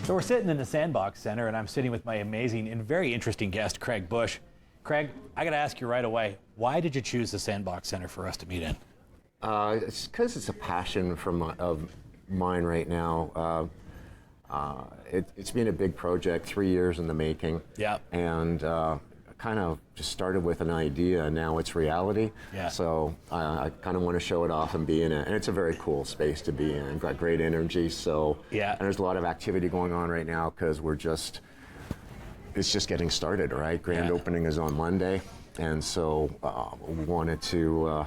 So we're sitting in the Sandbox Center, and I'm sitting with my amazing and very interesting guest, Craig Busch. Craig, I got to ask you right away, why did you choose the Sandbox Center for us to meet in? It's because it's a passion of mine right now. It's been a big project, 3 years in the making. Yeah. And kind of just started with an idea, and now it's reality. Yeah. So I kind of want to show it off and be in it. And it's a very cool space to be in. Got great energy. So yeah. And there's a lot of activity going on right now because it's just getting started, right? Grand opening is on Monday. And so we wanted to,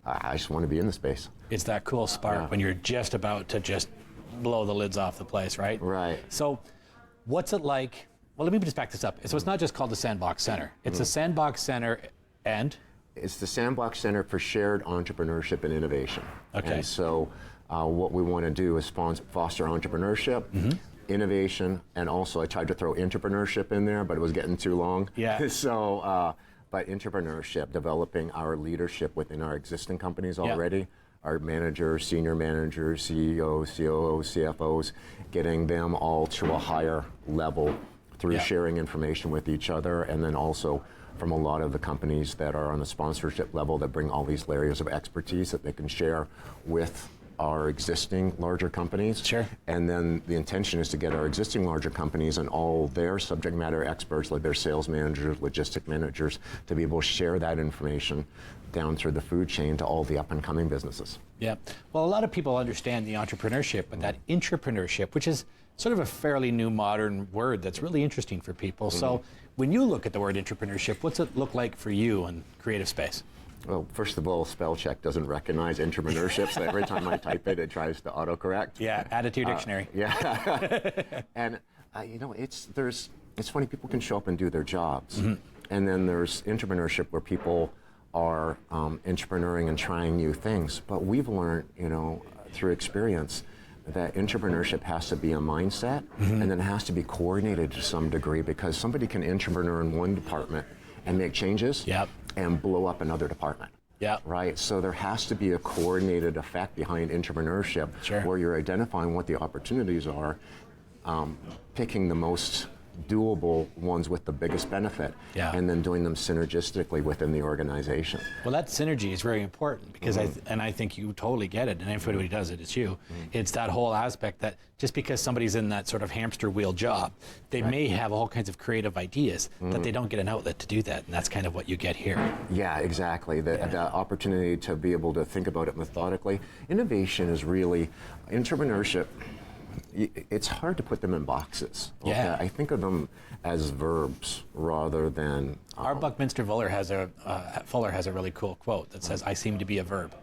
I just want to be in the space. It's that cool spark when you're just about to just blow the lids off the place, right? Right. So what's it like? Well, let me just back this up. So it's not just called the Sandbox Center. It's the Sandbox Center and? It's the Sandbox Center for Shared Entrepreneurship and Innovation. Okay. And so what we want to do is foster entrepreneurship, innovation, and also I tried to throw intrapreneurship in there, but it was getting too long. Yeah. So, but entrepreneurship, developing our leadership within our existing companies already, our managers, senior managers, CEOs, COOs, CFOs, getting them all to a higher level through sharing information with each other, and then also from a lot of the companies that are on the sponsorship level that bring all these layers of expertise that they can share with our existing larger companies. Sure. And then the intention is to get our existing larger companies and all their subject matter experts, like their sales managers, logistic managers, to be able to share that information down through the food chain to all the up and coming businesses. Yeah. Well, a lot of people understand the entrepreneurship, but that intrapreneurship, which is sort of a fairly new modern word that's really interesting for people. So when you look at the word intrapreneurship, what's it look like for you in creative space? Well, first of all, spell check doesn't recognize entrepreneurship, so every time I type it, it tries to autocorrect. Yeah, add it to your dictionary. Yeah. And you know, it's funny, people can show up and do their jobs. And then there's entrepreneurship where people are entrepreneuring and trying new things. But we've learned, you know, through experience, that entrepreneurship has to be a mindset, and then it has to be coordinated to some degree, because somebody can entrepreneur in one department and make changes and blow up another department. Yeah. Right. So there has to be a coordinated effect behind entrepreneurship, where you're identifying what the opportunities are, picking the most doable ones with the biggest benefit, and then doing them synergistically within the organization. Well, that synergy is very important, because I think you totally get it, and if anybody does it, it's you. It's that whole aspect that just because somebody's in that sort of hamster wheel job, they may have all kinds of creative ideas, but they don't get an outlet to do that, and that's kind of what you get here. Yeah, exactly. The opportunity to be able to think about it methodically. Innovation is really, entrepreneurship, it's hard to put them in boxes. Okay? Yeah. I think of them as verbs rather than... Our Buckminster Fuller has a really cool quote that says, "I seem to be a verb."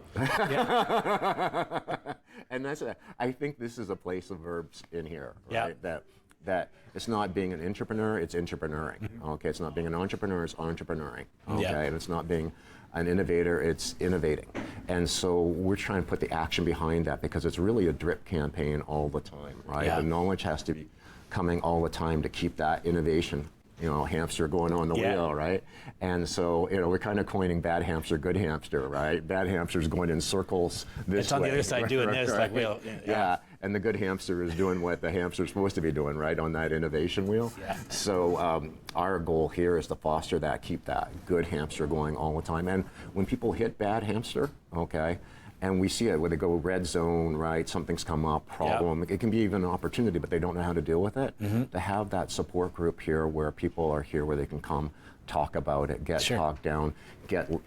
And I think this is a place of verbs in here, right? Yeah. That it's not being an entrepreneur, it's entrepreneuring. Okay, it's not being an entrepreneur, it's entrepreneuring. Okay, and it's not being an innovator, it's innovating. And so we're trying to put the action behind that, because it's really a drip campaign all the time, right? The knowledge has to be coming all the time to keep that innovation, you know, hamster going on the wheel, right? And so, you know, we're kind of coining bad hamster, good hamster, right? Bad hamster's going in circles this way. It's on the other side doing this, like wheel. Yeah, and the good hamster is doing what the hamster's supposed to be doing, right, on that innovation wheel. So our goal here is to foster that, keep that good hamster going all the time. And when people hit bad hamster, okay, and we see it when they go red zone, right? Something's come up, problem. It can be even an opportunity, but they don't know how to deal with it. To have that support group here, where people are here, where they can come, talk about it, get talked down,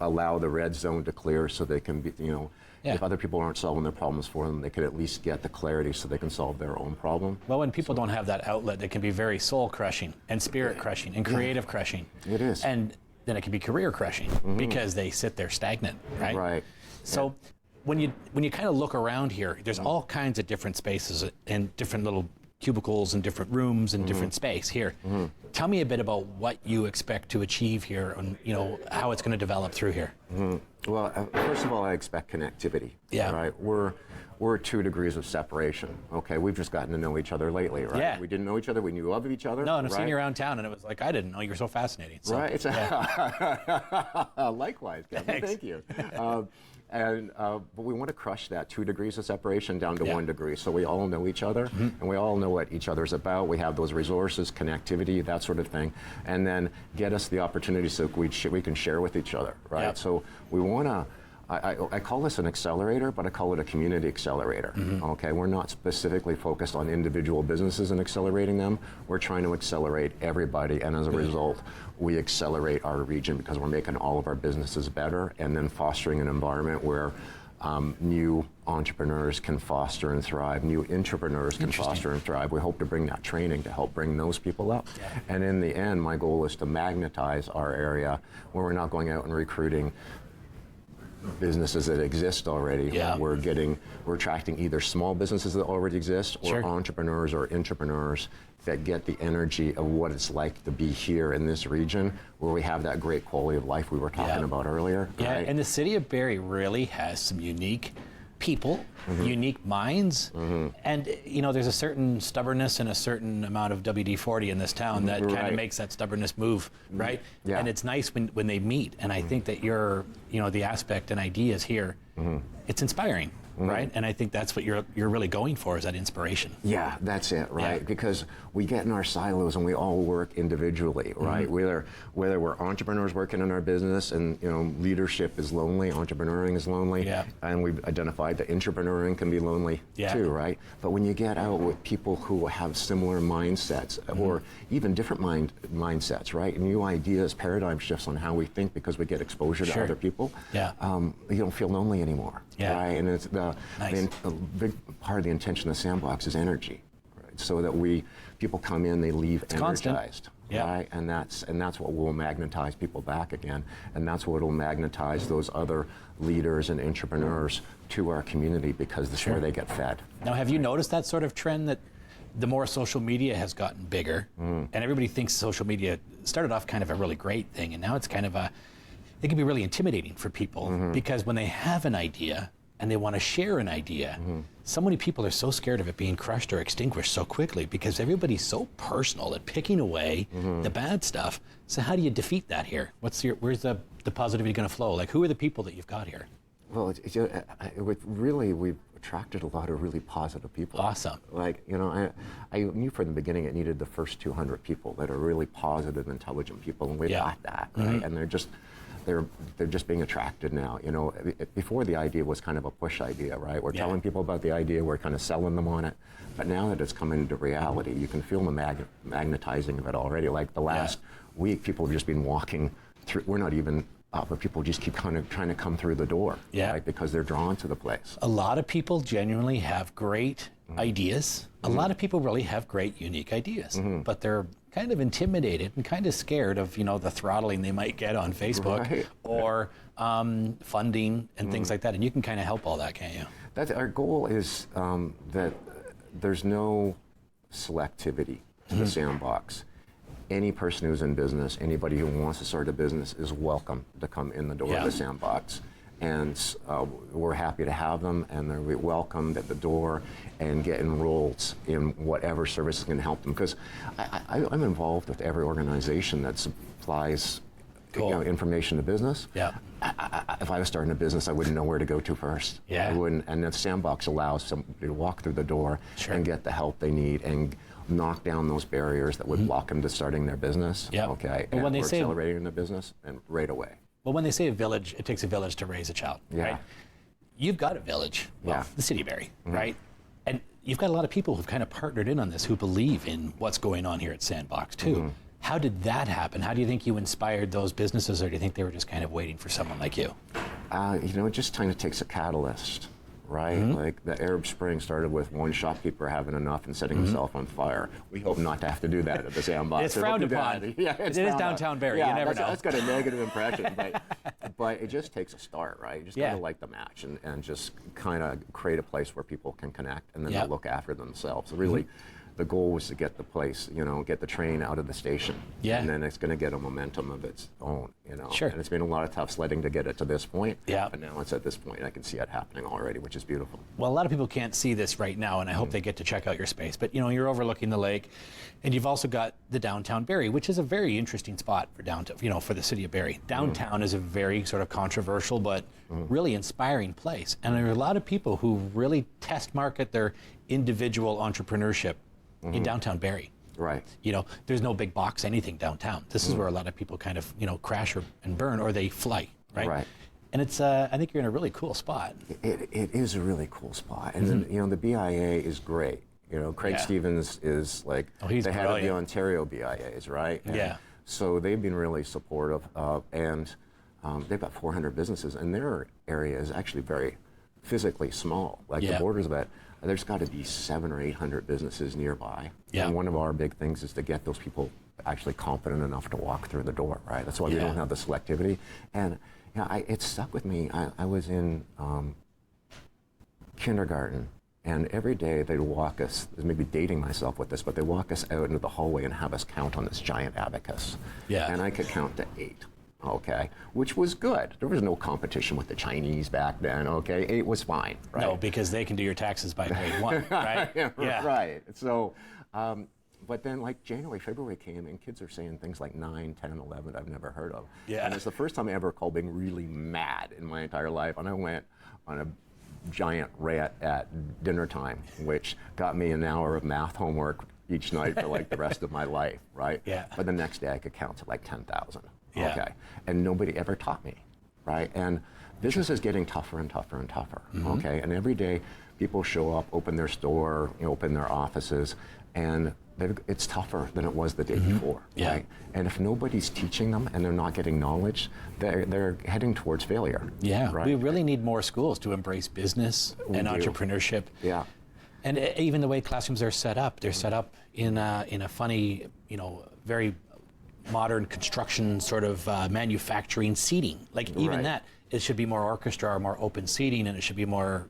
allow the red zone to clear, so they can be, you know, if other people aren't solving their problems for them, they could at least get the clarity so they can solve their own problem. Well, when people don't have that outlet, it can be very soul crushing and spirit crushing and creative crushing. It is. And then it can be career crushing, because they sit there stagnant, right? Right. So when you kind of look around here, there's all kinds of different spaces and different little cubicles and different rooms and different space here. Tell me a bit about what you expect to achieve here, and you know how it's going to develop through here. Well, first of all, I expect connectivity. Right. We're 2 degrees of separation. Okay, we've just gotten to know each other lately, right? Yeah. We didn't know each other. We knew of each other. No, and I've seen you around town, and it was like, I didn't know you were so fascinating. So, right. Likewise, Kevin. Thank you. And but we want to crush that 2 degrees of separation down to 1 degree, so we all know each other, and we all know what each other's about. We have those resources, connectivity, that sort of thing, and then get us the opportunity so we can share with each other, right? Yep. So we want to. I call this an accelerator, but I call it a community accelerator. Okay, we're not specifically focused on individual businesses and accelerating them. We're trying to accelerate everybody, and as a result, we accelerate our region because we're making all of our businesses better, and then fostering an environment where new entrepreneurs can foster and thrive, new intrapreneurs can foster and thrive. We hope to bring that training to help bring those people up. And in the end, my goal is to magnetize our area where we're not going out and recruiting businesses that exist already. We're attracting either small businesses that already exist or entrepreneurs or intrapreneurs that get the energy of what it's like to be here in this region where we have that great quality of life we were talking about earlier. Right? And the city of Barrie really has some unique people, unique minds, and there's a certain stubbornness and a certain amount of WD-40 in this town that kind of makes that stubbornness move, right? And it's nice when they meet, and I think that the aspect and ideas here, it's inspiring. Right, and I think that's what you're really going for, is that inspiration. Yeah, that's it, right? Because we get in our silos and we all work individually, right? Whether we're entrepreneurs working in our business, and leadership is lonely, entrepreneuring is lonely, and we've identified that intrapreneuring can be lonely too, right? But when you get out with people who have similar mindsets or even different mindsets, right? New ideas, paradigm shifts on how we think because we get exposure to other people. You don't feel lonely anymore, right? And it's a big part of the intention of Sandbox is energy, right? So that people come in, they leave energized, right? And that's what will magnetize people back again, and that's what will magnetize those other leaders and entrepreneurs to our community because this is where they get fed. Now, have you noticed that sort of trend that the more social media has gotten bigger, and everybody thinks social media started off kind of a really great thing, and now it's kind of it can be really intimidating for people because when they have an idea and they want to share an idea, so many people are so scared of it being crushed or extinguished so quickly because everybody's so personal at picking away the bad stuff. So how do you defeat that here? Where's the positivity going to flow? Like, who are the people that you've got here? Well, we've attracted a lot of really positive people. Awesome. Like, I knew from the beginning it needed the first 200 people that are really positive, intelligent people, and we got that, right? And they're just being attracted now. Before the idea was kind of a push idea, right? We're telling people about the idea, we're kind of selling them on it. But now that it's come into reality, you can feel the magnetizing of it already. Like the last week, people have just been walking through. We're not even up, but people just keep kind of trying to come through the door, right? Because they're drawn to the place. A lot of people genuinely have great ideas. A lot of people really have great, unique ideas, but they're kind of intimidated and kind of scared of, the throttling they might get on Facebook or funding and things like that. And you can kind of help all that, can't you? Our goal is that there's no selectivity to the Sandbox. Any person who's in business, anybody who wants to start a business is welcome to come in the door of the Sandbox. And we're happy to have them, and they're welcomed at the door and get enrolled in whatever services can help them. Because I'm involved with every organization that supplies information to business. If I was starting a business, I wouldn't know where to go to first. I wouldn't. And the Sandbox allows somebody to walk through the door and get the help they need and knock down those barriers that would block them to starting their business. Okay, and we're accelerating their business and right away. Well, when they say a village, it takes a village to raise a child, right? You've got a village, the city of Barrie, right? And you've got a lot of people who've kind of partnered in on this, who believe in what's going on here at Sandbox too. How did that happen? How do you think you inspired those businesses, or do you think they were just kind of waiting for someone like you? It just kind of takes a catalyst, right? Like the Arab Spring started with one shopkeeper having enough and setting himself on fire. We hope not to have to do that at the Sandbox. It's frowned upon. It is downtown Barrie. You never know. That's got a negative impression, but it just takes a start, right? You just got to light the match and just kind of create a place where people can connect and then they'll look after themselves. Really, the goal was to get the place, get the train out of the station. Yeah. And then it's going to get a momentum of its own, Sure. And it's been a lot of tough sledding to get it to this point. Yeah. But now it's at this point. I can see it happening already, which is beautiful. Well, a lot of people can't see this right now, and I hope they get to check out your space. But you're overlooking the lake, and you've also got the downtown Barrie, which is a very interesting spot for downtown, for the city of Barrie. Downtown is a very sort of controversial but really inspiring place, and there are a lot of people who really test market their individual entrepreneurship in downtown Barrie. Right. There's no big box anything downtown. This is where a lot of people kind of crash and burn, or they fly, right? Right. And it's I think you're in a really cool spot. It is a really cool spot, and then the BIA is great. Craig Stevens is like he's the head of the brilliant. Ontario BIAs, right? And Yeah. So they've been really supportive, and they've got 400 businesses, and their area is actually very physically small. Like the borders of it, there's got to be 700 or 800 businesses nearby. Yeah. And one of our big things is to get those people actually confident enough to walk through the door, right? That's why we don't have the selectivity. And it stuck with me. I was in kindergarten, and every day they'd walk us, maybe dating myself with this, but they walk us out into the hallway and have us count on this giant abacus. Yeah. And I could count to 8. Okay, which was good. There was no competition with the Chinese back then. Okay, 8 was fine. Right? No, because they can do your taxes by grade 1, right? Yeah. Right. So, but then like January, February came, and kids are saying things like 9, 10, 11 I've never heard of. Yeah. And it's the first time I ever recall being really mad in my entire life. And I went on a giant rant at dinner time, which got me an hour of math homework each night for like the rest of my life, right? Yeah. But the next day I could count to like 10,000. Yeah. Okay. And nobody ever taught me, right? And business is getting tougher and tougher and tougher, okay? And every day people show up, open their store, open their offices, and it's tougher than it was the day before, right? And if nobody's teaching them and they're not getting knowledge, they're heading towards failure. Yeah, right? we really need more schools to embrace business and entrepreneurship. Yeah. And even the way classrooms are set up, they're set up in a funny, very modern construction sort of manufacturing seating. Like even that, it should be more orchestra or more open seating, and it should be more,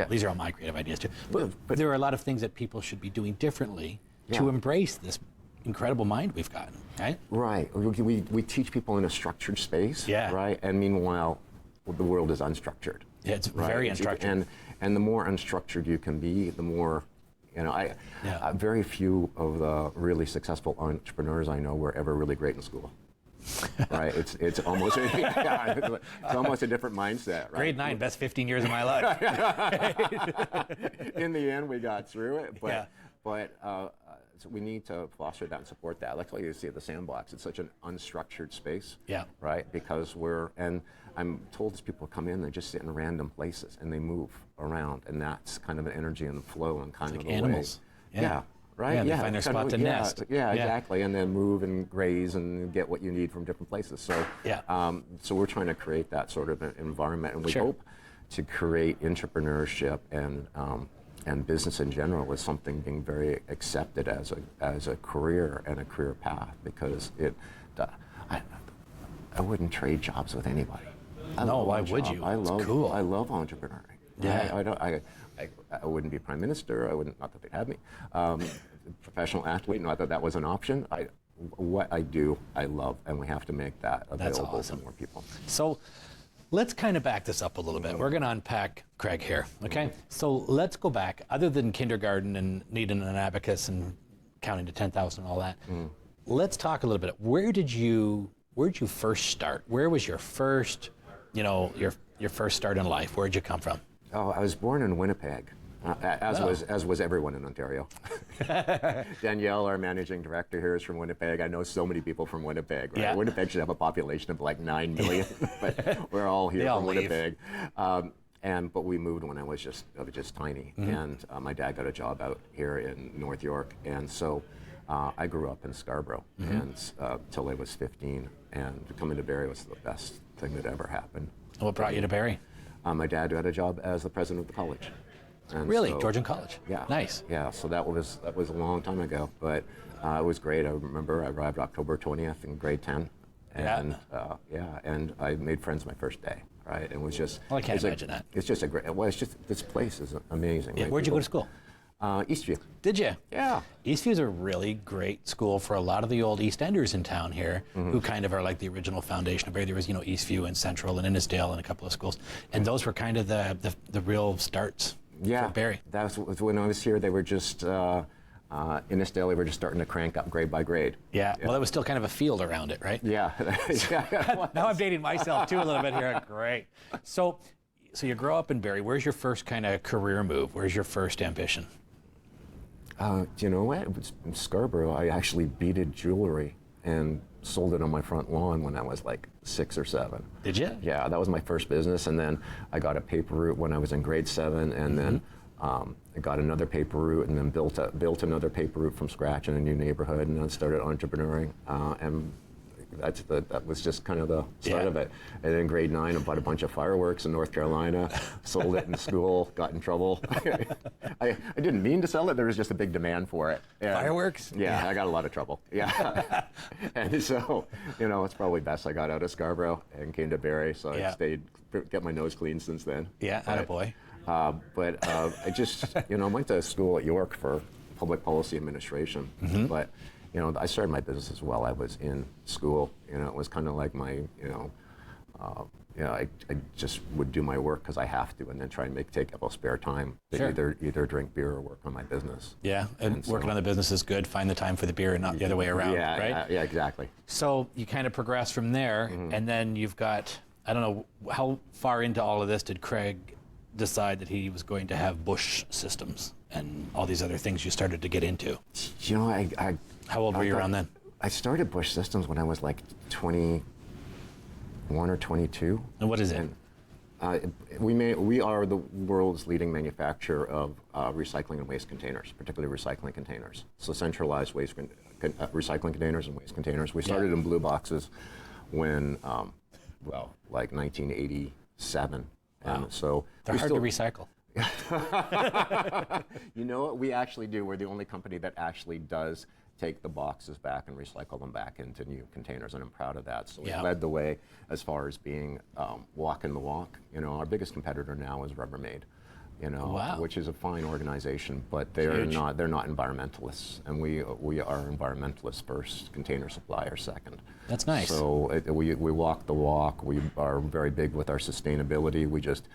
these are all my creative ideas too. But there are a lot of things that people should be doing differently to embrace this incredible mind we've got, right? Right. We teach people in a structured space, right? And meanwhile, the world is unstructured. Yeah, it's very unstructured. And the more unstructured you can be, the more, very few of the really successful entrepreneurs I know were ever really great in school. Right? It's almost it's almost a different mindset, right? Grade 9, best 15 years of my life. In the end, we got through it, but so we need to foster that and support that. That's why you see at the Sandbox. It's such an unstructured space, right? Because I'm told as people come in, they just sit in random places and they move around, and that's kind of an energy and the flow and kind of like the animals. way. Yeah. Right? Yeah, they find their spot to nest. Yeah, exactly. And then move and graze and get what you need from different places. So, so we're trying to create that sort of an environment, and we hope to create entrepreneurship and business in general as something being very accepted as a career and a career path, because I wouldn't trade jobs with anybody. Why would you? It's cool. I love entrepreneuring. Yeah. I wouldn't be prime minister. I wouldn't, not that they'd have me. Professional athlete, not that that was an option. What I do, I love, and we have to make that available to more people. So let's kind of back this up a little bit. We're going to unpack Craig here, okay? So let's go back. Other than kindergarten and needing an abacus and counting to 10,000 and all that, let's talk a little bit. Where'd you first start? Where was your first, your first start in life? Where'd you come from? Oh, I was born in Winnipeg, as was everyone in Ontario. Danielle, our managing director here, is from Winnipeg. I know so many people from Winnipeg. Right? Yeah. Winnipeg should have a population of like 9 million, but we're all here from Winnipeg. But we moved when I was just tiny, and my dad got a job out here in North York, and so I grew up in Scarborough, and till I was 15, and coming to Barrie was the best thing that ever happened. What brought you to Barrie? My dad had a job as the president of the college. And really? so, Georgian College? Yeah. Nice. Yeah, so that was a long time ago, but it was great. I remember I arrived October 20th in grade 10, and and I made friends my first day, right? And it was just... Well, I can't imagine that. It's just a great... Well, it's just, this place is amazing. Yeah, right? where'd you go to school? Eastview. Did you? Yeah. Eastview's a really great school for a lot of the old East Enders in town here, who kind of are like the original foundation of Barrie. There was, Eastview and Central and Innisdale and a couple of schools, and those were kind of the real starts for Barrie. That was when I was here. They were just Innisdale. They were just starting to crank up grade by grade. Yeah. Well, there was still kind of a field around it, right? Yeah. Now I'm dating myself too a little bit here. Great. So you grow up in Barrie. Where's your first kind of career move? Where's your first ambition? Do you know what? It was in Scarborough. I actually beaded jewelry and sold it on my front lawn when I was like 6 or 7. Did you? Yeah, that was my first business, and then I got a paper route when I was in grade 7, and then I got another paper route, and then built another paper route from scratch in a new neighborhood, and then started entrepreneuring, and that was just kind of the start of it. And then in grade 9, I bought a bunch of fireworks in North Carolina, sold it in school, got in trouble. I didn't mean to sell it, there was just a big demand for it. And fireworks? Yeah, I got a lot of trouble. Yeah. And so, it's probably best I got out of Scarborough and came to Barrie, so I stayed, get my nose clean since then. Yeah, attaboy. But I just, went to school at York for public policy administration, but I started my business while I was in school. It was kind of like my, I just would do my work because I have to, and then try and take up all spare time to either drink beer or work on my business. Yeah, and working on the business is good. Find the time for the beer and not the other way around, right? Yeah, exactly. So you kind of progress from there, and then you've got, I don't know, how far into all of this did Craig decide that he was going to have Busch systems and all these other things you started to get into? How old were you around then? I started Busch Systems when I was like 21 or 22. And what is it? And, we are the world's leading manufacturer of recycling and waste containers, particularly recycling containers. So centralized waste recycling containers and waste containers. We started in blue boxes when, like 1987. Wow. And so they're hard to recycle. You know what? We actually do. We're the only company that actually does take the boxes back and recycle them back into new containers, and I'm proud of that. So we led the way as far as being walking the walk. Our biggest competitor now is Rubbermaid, which is a fine organization, but they're not environmentalists, and we are environmentalists first, container supplier second. That's nice. So we walk the walk. We are very big with our sustainability. We just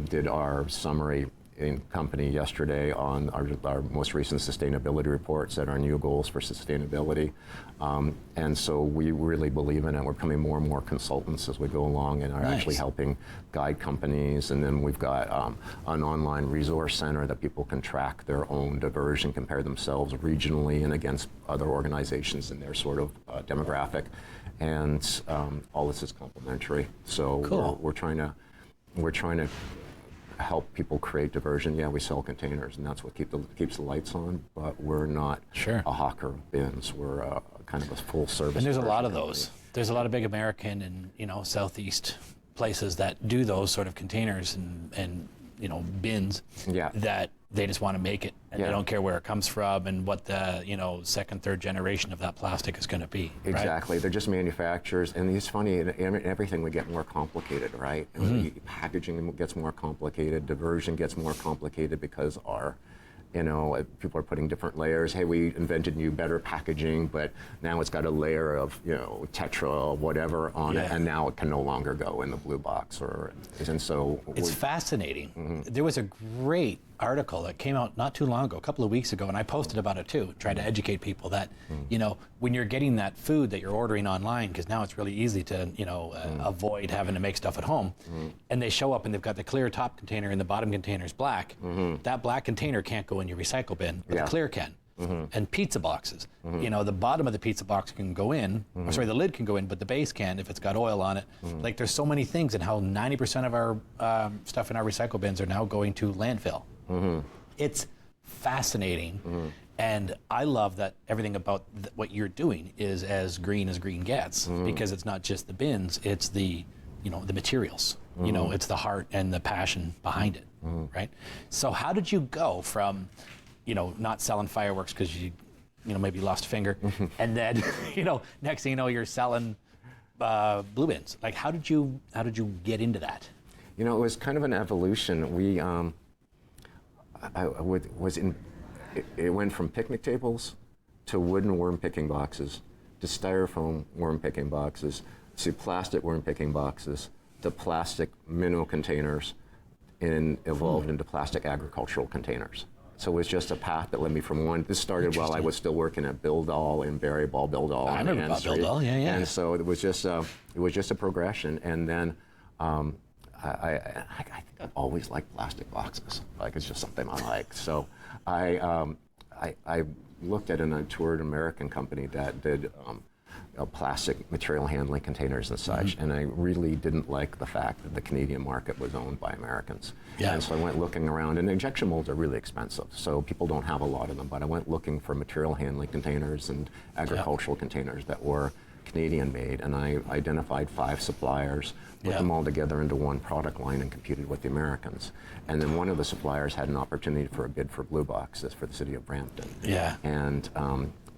did our summary in company yesterday on our most recent sustainability report, set our new goals for sustainability. And so we really believe in it. We're becoming more and more consultants as we go along and are actually helping guide companies. And then we've got an online resource center that people can track their own diversion, compare themselves regionally and against other organizations in their sort of demographic. And all this is complementary. So we're trying to help people create diversion. Yeah, we sell containers, and that's what keeps the lights on, but we're not a hawker of bins. We're kind of a full service. And there's a lot of those. There's a lot of big American and Southeast places that do those sort of containers and bins that they just want to make it, and they don't care where it comes from and what the second, third generation of that plastic is going to be. Exactly, right? They're just manufacturers, and it's funny. Everything would get more complicated, right? And packaging gets more complicated. Diversion gets more complicated because people are putting different layers. Hey, we invented new, better packaging, but now it's got a layer of, Tetra or whatever on it, and now it can no longer go in the blue box. And so it's fascinating. There was a great article that came out not too long ago, a couple of weeks ago, and I posted about it too, trying to educate people that, when you're getting that food that you're ordering online, because now it's really easy to, avoid having to make stuff at home, and they show up and they've got the clear top container and the bottom container is black. That black container can't go in your recycle bin, but the clear can. And pizza boxes, the bottom of the pizza box can go in, or sorry, the lid can go in, but the base can if it's got oil on it. Like there's so many things, and how 90% of our stuff in our recycle bins are now going to landfill. It's fascinating, and I love that everything about what you're doing is as green gets, because it's not just the bins, it's the the materials, it's the heart and the passion behind it, right? So how did you go from not selling fireworks because you maybe lost a finger, and then next thing you know you're selling blue bins? Like how did you get into that? It was kind of an evolution. it went from picnic tables to wooden worm picking boxes, to styrofoam worm picking boxes, to plastic worm picking boxes, to plastic minnow containers, and evolved into plastic agricultural containers. So it was just a path that led me from one. This started while I was still working at Bildall in Barry Ball Bildall. I remember about Bildall, yeah. And so it was just a progression. And then I think I've always liked plastic boxes. Like, it's just something I like. So I looked at and I toured an American company that did plastic material handling containers and such, and I really didn't like the fact that the Canadian market was owned by Americans. Yeah. And so I went looking around, and injection molds are really expensive, so people don't have a lot of them, but I went looking for material handling containers and agricultural containers that were Canadian made, and I identified 5 suppliers, put them all together into one product line and competed with the Americans. And then one of the suppliers had an opportunity for a bid for blue boxes for the city of Brampton. Yeah. And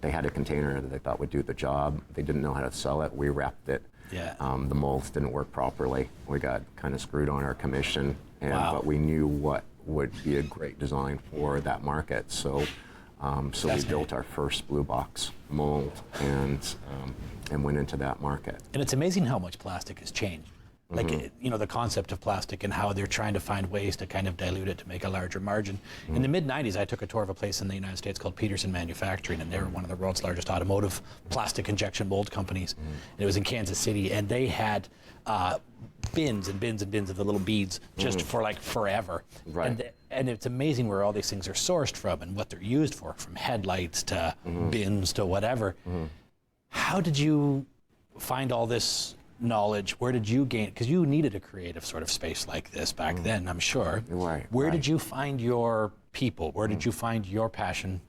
they had a container that they thought would do the job. They didn't know how to sell it. We wrapped it. Yeah. The molds didn't work properly. We got kind of screwed on our commission, Wow. but we knew what would be a great design for that market. So we built our first blue box mold and went into that market. And it's amazing how much plastic has changed. Like, the concept of plastic and how they're trying to find ways to kind of dilute it to make a larger margin. In the mid-90s, I took a tour of a place in the United States called Peterson Manufacturing, and they were one of the world's largest automotive plastic injection mold companies. And it was in Kansas City, and they had bins and bins and bins of the little beads just for like forever. Right. And it's amazing where all these things are sourced from and what they're used for, from headlights to bins to whatever. How did you find all this knowledge? Where did you gain? Because you needed a creative sort of space like this back then, I'm sure. Right. Where did you find your people? Where did you find your passion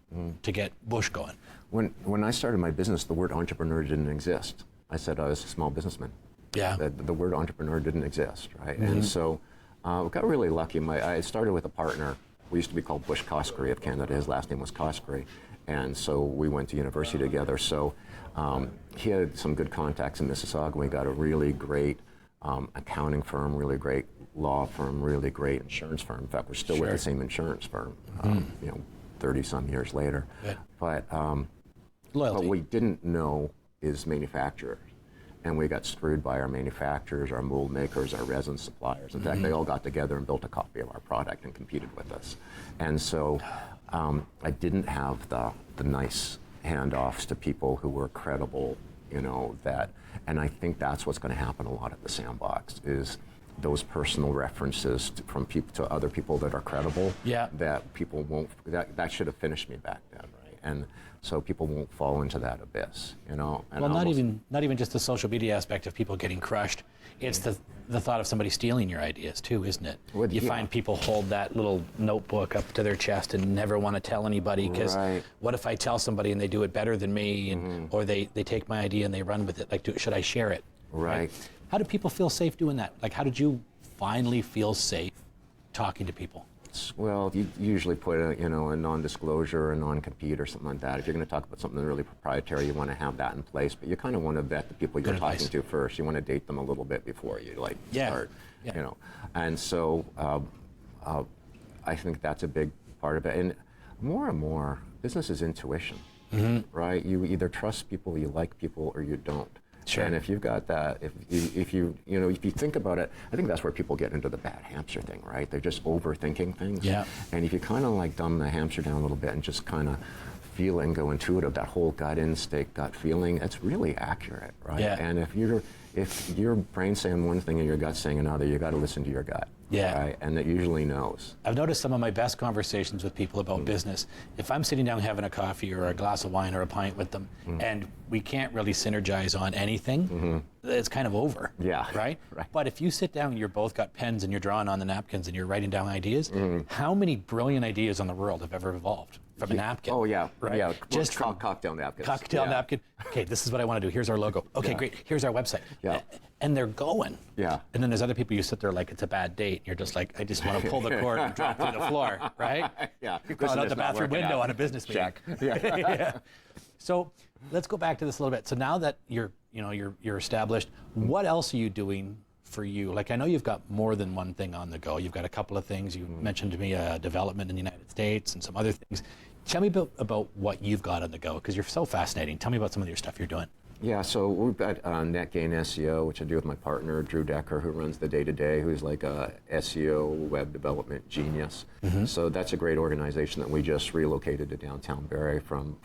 to get Busch going? When I started my business, the word entrepreneur didn't exist. I said I was a small businessman. Yeah. The word entrepreneur didn't exist, right? And so I got really lucky. I started with a partner. We used to be called Busch Coskery of Canada. His last name was Coskery. And so we went to university together. So he had some good contacts in Mississauga. We got a really great accounting firm, really great law firm, really great insurance firm. In fact, we're still with the same insurance firm, 30-some years later. Good. But Loyalty. what we didn't know is manufacturers. And we got screwed by our manufacturers, our mold makers, our resin suppliers. In fact, they all got together and built a copy of our product and competed with us. And so I didn't have the nice handoffs to people who were credible, and I think that's what's going to happen a lot at the Sandbox is those personal references from people to other people that are credible. Yeah. That people won't. That should have finished me back then, right? And so people won't fall into that abyss, And well, not even just the social media aspect of people getting crushed. It's the thought of somebody stealing your ideas too, isn't it? You find people hold that little notebook up to their chest and never want to tell anybody because what if I tell somebody and they do it better than me, or they take my idea and they run with it? Like, should I share it? Right. How do people feel safe doing that? Like, how did you finally feel safe talking to people? Well, you usually put a non-disclosure, a non-compete, or something like that. If you're going to talk about something really proprietary, you want to have that in place. But you kind of want to vet the people you're talking to first. You want to date them a little bit before you start. Yeah. And so I think that's a big part of it. And more, business is intuition, right? You either trust people, you like people, or you don't. Sure. And if you've got that, if you think about it, I think that's where people get into the bad hamster thing, right? They're just overthinking things. Yeah. And if you kind of dumb the hamster down a little bit and just kind of feel and go intuitive, that whole gut instinct, gut feeling, it's really accurate, right? Yeah. And if your brain's saying one thing and your gut's saying another, you got to listen to your gut. Yeah. Right? And it usually knows. I've noticed some of my best conversations with people about business, if I'm sitting down having a coffee or a glass of wine or a pint with them, and we can't really synergize on anything, it's kind of over. Yeah. Right? But if you sit down and you're both got pens and you're drawing on the napkins and you're writing down ideas, how many brilliant ideas in the world have ever evolved from a napkin? Oh, yeah. Right? Yeah. Just from cocktail napkins. Cocktail napkin. Okay, this is what I want to do. Here's our logo. Okay, great. Here's our website. Yeah. And they're going. Yeah. And then there's other people you sit there like it's a bad date. And you're just like, I just want to pull the cord and drop through the floor, right? Yeah. You're calling out the bathroom window on a business meeting. Check. Yeah. So let's go back to this a little bit. So now that you're established, what else are you doing for you? Like, I know you've got more than one thing on the go. You've got a couple of things. You mentioned to me development in the United States and some other things. Tell me about what you've got on the go, because you're so fascinating. Tell me about some of your stuff you're doing. Yeah, so we've got NetGain SEO, which I do with my partner, Drew Decker, who runs the day-to-day, who's like a SEO web development genius. So that's a great organization that we just relocated to downtown Barrie from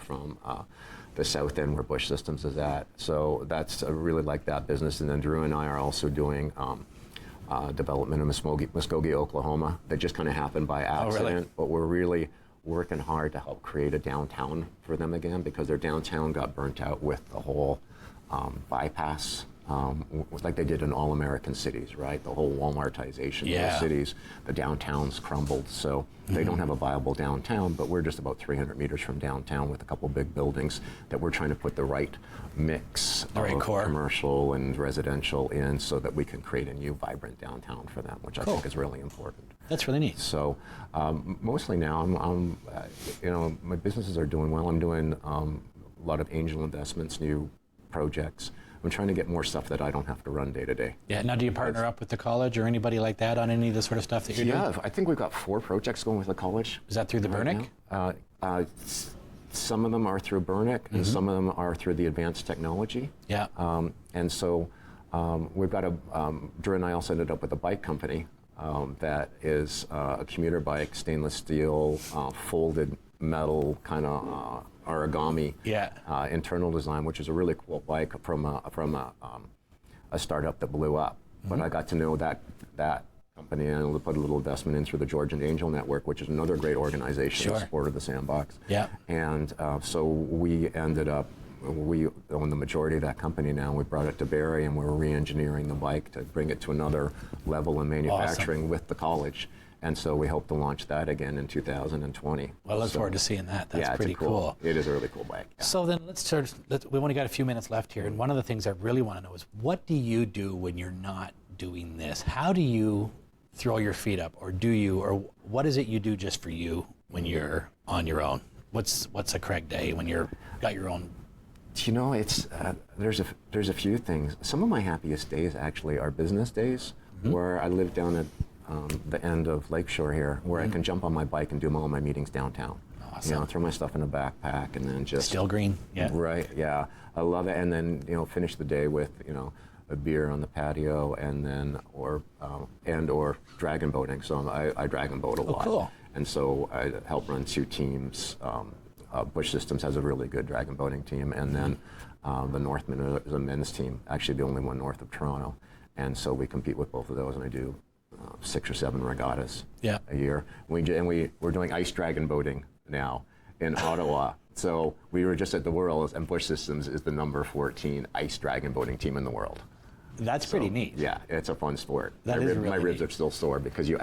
the south end where Busch Systems is at. So that's, I really like that business. And then Drew and I are also doing development in Muskogee, Oklahoma, that just kind of happened by accident. Oh, really? But we're really working hard to help create a downtown for them again, because their downtown got burnt out with the whole bypass, like they did in all American cities, right? The whole Walmartization of the cities, the downtowns crumbled. So they don't have a viable downtown, but we're just about 300 meters from downtown with a couple big buildings that we're trying to put the right mix of commercial and residential in, so that we can create a new vibrant downtown for them, which I think is really important. That's really neat. So mostly now, I'm my businesses are doing well. I'm doing a lot of angel investments, new projects. I'm trying to get more stuff that I don't have to run day to day. Yeah. Now, do you partner up with the college or anybody like that on any of the sort of stuff that you're doing? Yeah, I think we've got 4 projects going with the college. Is that through the Burnick? Some of them are through Burnick, and some of them are through the advanced technology. Yeah. And so we've got Drew and I also ended up with a bike company that is a commuter bike, stainless steel, folded metal kind of origami internal design, which is a really cool bike from a startup that blew up. But I got to know that company, and we put a little investment in through the Georgian Angel Network, which is another great organization that supported the Sandbox. Yeah. And so we ended up, we own the majority of that company now. We brought it to Barrie, and we're re-engineering the bike to bring it to another level in manufacturing with the college. And so we hope to launch that again in 2020. Well, I look forward to seeing that. That's pretty cool. It is a really cool bike. Yeah. So then we've only got a few minutes left here. And one of the things I really want to know is, what do you do when you're not doing this? How do you throw your feet up, or what is it you do just for you when you're on your own? What's a Craig day when you're got your own? You know, it's there's a few things. Some of my happiest days actually are business days, where I live down at the end of Lakeshore here, where I can jump on my bike and do all my meetings downtown. Awesome. You know, throw my stuff in a backpack and then just still green. Yeah. Right. Yeah. I love it. And then finish the day with a beer on the patio, and then or dragon boating. So I dragon boat a lot. Cool. And so I help run 2 teams. Busch Systems has a really good dragon boating team, and then the Northman is a men's team, actually the only one north of Toronto. And so we compete with both of those, and I do 6 or 7 regattas a year. We're doing ice dragon boating now in Ottawa. So we were just at the Worlds, and Busch Systems is the number 14 ice dragon boating team in the world. That's pretty neat. Yeah, it's a fun sport. My ribs are still sore because you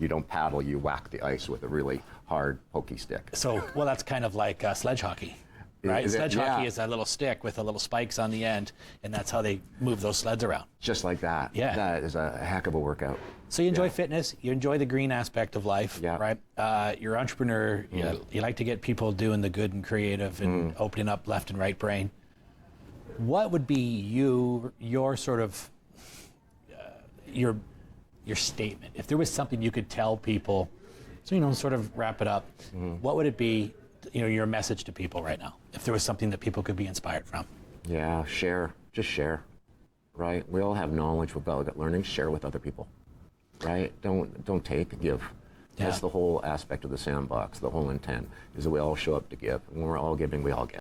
don't paddle, you whack the ice with a really hard pokey stick. So, well, that's kind of like sledge hockey. Right? Sledge hockey is a little stick with a little spikes on the end, and that's how they move those sleds around. Just like that. Yeah. That is a heck of a workout. So you enjoy fitness, you enjoy the green aspect of life, right? You're an entrepreneur, you like to get people doing the good and creative and opening up left and right brain. What would be your sort of, your statement? If there was something you could tell people, so sort of wrap it up, what would it be, your message to people right now, if there was something that people could be inspired from? Yeah, just share, right? We all have knowledge about learning, share with other people, right? Don't take, give. That's the whole aspect of the Sandbox. The whole intent is that we all show up to give. When we're all giving, we all get.